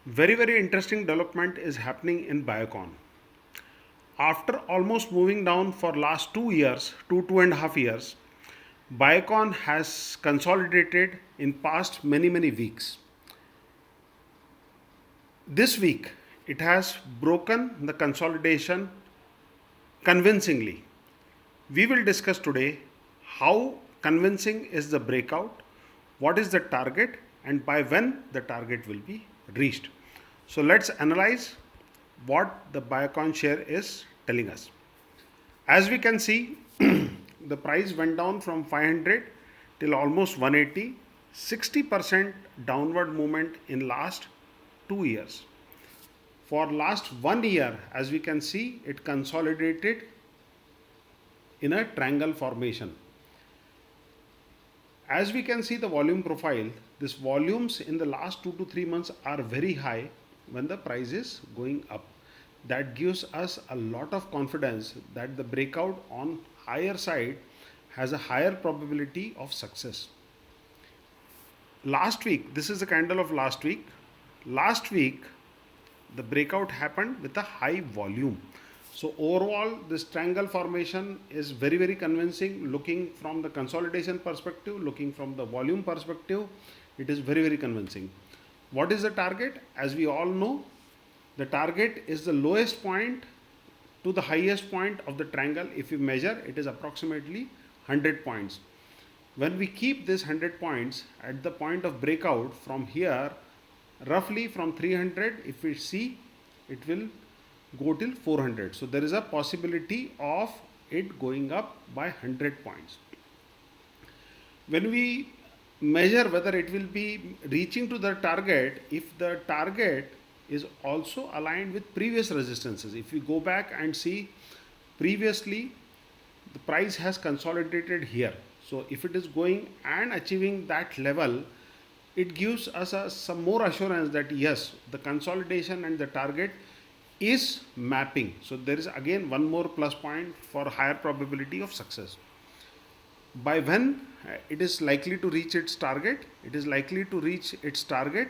Very interesting development is happening in Biocon. After almost moving down for last 2 years, 2.5 years, Biocon has consolidated in past many weeks. This week, it has broken the consolidation convincingly. We will discuss today how convincing is the breakout, what is the target, and by when the target will be reached. So let's analyze what the Biocon share is telling us. As we can see, the price went down from 500 till almost 180, 60% downward movement in last 2 years. For last 1 year, as we can see, it consolidated in a triangle formation. As we can see the volume profile, these volumes in the last 2 to 3 months are very high when the price is going up. That gives us a lot of confidence that the breakout on higher side has a higher probability of success. Last week, this is the candle of last week. Last week, the breakout happened with a high volume. So overall, this triangle formation is very convincing. Looking from the consolidation perspective, looking from the volume perspective, it is very convincing. What is the target? As we all know, the target is the lowest point to the highest point of the triangle. If you measure, it is approximately 100 points. When we keep this 100 points at the point of breakout from here, roughly from 300, if we see, it will go till 400. So there is a possibility of it going up by 100 points. When we measure whether it will be reaching to the target, if the target is also aligned with previous resistances. If we go back and see, previously the price has consolidated here. So if it is going and achieving that level, it gives us some more assurance that yes, the consolidation and the target is mapping. So there is again one more plus point for higher probability of success. By when it is likely to reach its target? It is likely to reach its target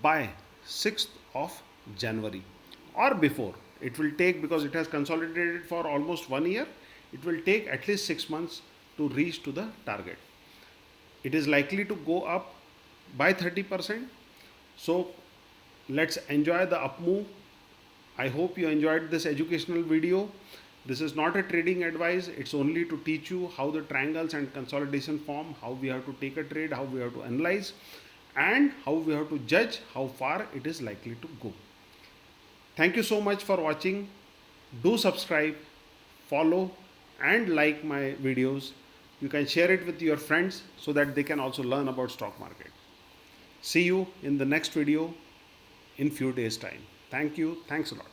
by 6th of January or before. It will take, because it has consolidated for almost 1 year, it will take at least 6 months to reach to the target. It is likely to go up by 30%. So let's enjoy the up move. I hope you enjoyed this educational video. This is not a trading advice. It's only to teach you how the triangles and consolidation form, how we have to take a trade, how we have to analyze, and how we have to judge how far it is likely to go. Thank you so much for watching. Do subscribe, follow, and like my videos. You can share it with your friends so that they can also learn about stock market. See you in the next video in few days time. Thank you. Thanks a lot.